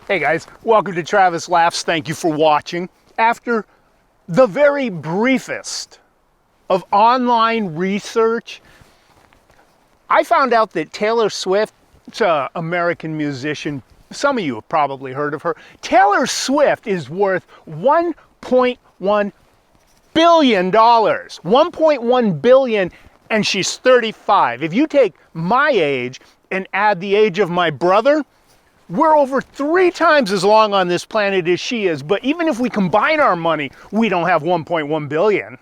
Hey guys, welcome to Travis Laughs. Thank you for watching. After the very briefest of online research, I found out that Taylor Swift, it's an American musician, some of you have probably heard of her. Taylor Swift is worth $1.1 billion. $1.1 billion, and she's 35. If you take my age and add the age of my brother, we're over 3 times as long on this planet as she is. But even if we combine our money, we don't have 1.1 billion.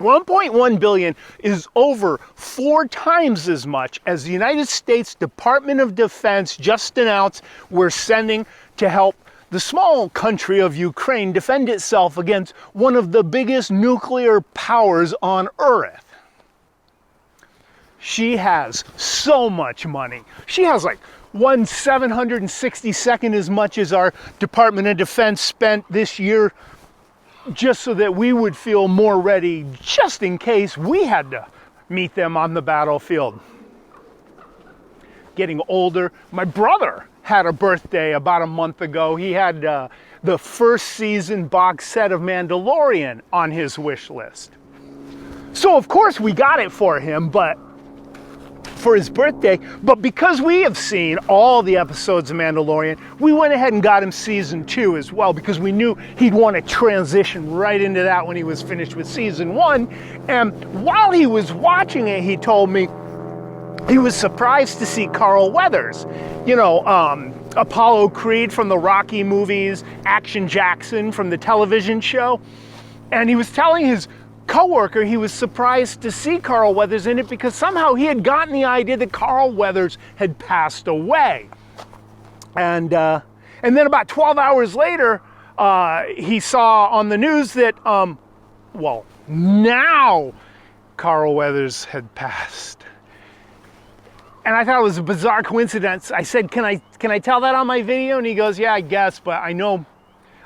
1.1 billion is over 4 times as much as the United States Department of Defense just announced we're sending to help the small country of Ukraine defend itself against one of the biggest nuclear powers on Earth. She has so much money. She has like 1/762nd as much as our Department of Defense spent this year, just so that we would feel more ready just in case we had to meet them on the battlefield. Getting older. My brother had a birthday about a month ago. He had the first season box set of Mandalorian on his wish list. So of course we got it for him, for his birthday, but because we have seen all the episodes of Mandalorian, we went ahead and got him season 2 as well, because we knew he'd want to transition right into that when he was finished with season 1. And while he was watching it, he told me he was surprised to see Carl Weathers. You know, Apollo Creed from the Rocky movies, Action Jackson from the television show. And he was telling his co-worker he was surprised to see Carl Weathers in it because somehow he had gotten the idea that Carl Weathers had passed away. And then about 12 hours later, he saw on the news that, now Carl Weathers had passed. And I thought it was a bizarre coincidence. I said, can I tell that on my video? And he goes, yeah, I guess, but I know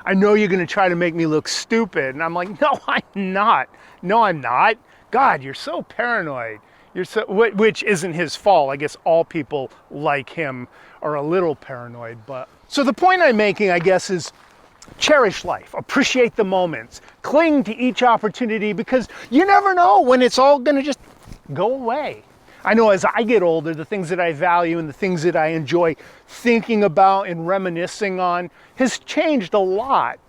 you're going to try to make me look stupid. And I'm like, no, I'm not. No, I'm not. God, you're so paranoid. Which isn't his fault. I guess all people like him are a little paranoid. But so the point I'm making, I guess, is cherish life, appreciate the moments, cling to each opportunity, because you never know when it's all going to just go away. I know as I get older, the things that I value and the things that I enjoy thinking about and reminiscing on has changed a lot.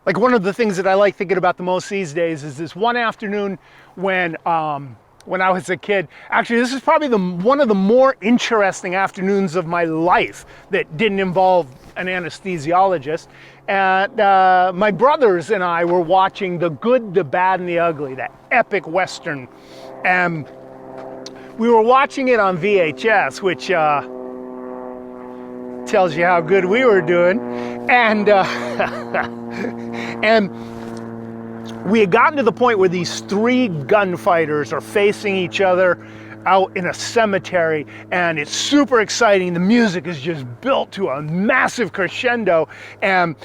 Like one of the things that I like thinking about the most these days is this one afternoon when I was a kid. Actually, this is probably one of the more interesting afternoons of my life that didn't involve an anesthesiologist. And my brothers and I were watching The Good, the Bad, and the Ugly, that epic Western. And we were watching it on VHS, which tells you how good we were doing. And and we had gotten to the point where these 3 gunfighters are facing each other out in a cemetery, and it's super exciting. The music is just built to a massive crescendo, and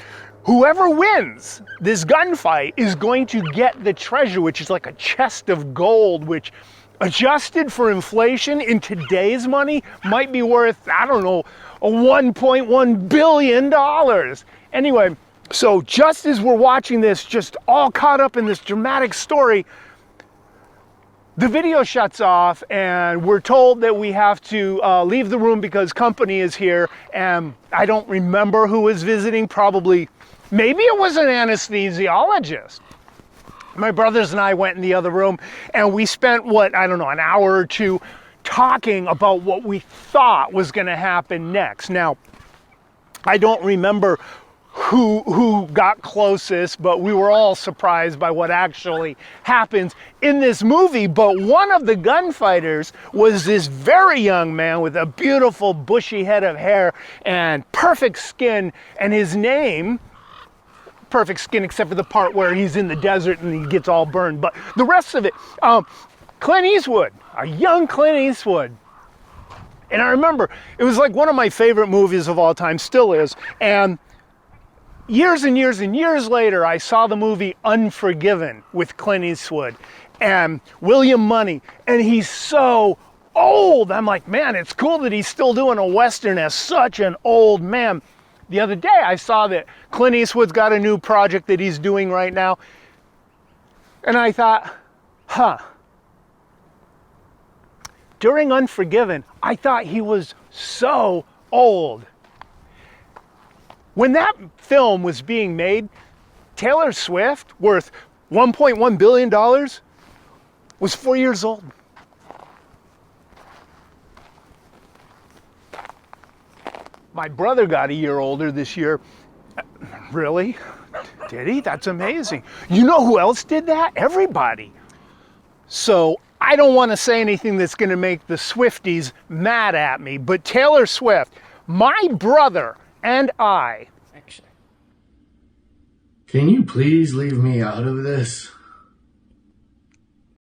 whoever wins this gunfight is going to get the treasure, which is like a chest of gold, which adjusted for inflation in today's money might be worth, I don't know, a $1.1 billion. Anyway, so just as we're watching this, just all caught up in this dramatic story, the video shuts off and we're told that we have to leave the room because company is here. And I don't remember who was visiting, maybe it was an anesthesiologist. My brothers and I went in the other room and we spent, an hour or 2 talking about what we thought was going to happen next. Now, I don't remember who got closest, but we were all surprised by what actually happens in this movie. But one of the gunfighters was this very young man with a beautiful bushy head of hair and perfect skin, and his name, perfect skin except for the part where he's in the desert and he gets all burned, but the rest of it, Clint Eastwood, a young Clint Eastwood. And I remember it was like one of my favorite movies of all time, still is. And years and years and years later, I saw the movie Unforgiven with Clint Eastwood and William Money, and he's so old. I'm like, man, it's cool that he's still doing a Western as such an old man. The other day I saw that Clint Eastwood's got a new project that he's doing right now. And I thought, during Unforgiven, I thought he was so old. When that film was being made, Taylor Swift, worth $1.1 billion, was 4 years old. My brother got a year older this year. Really? Did he? That's amazing. You know who else did that? Everybody. So I don't want to say anything that's going to make the Swifties mad at me, but Taylor Swift, my brother and I. Can you please leave me out of this?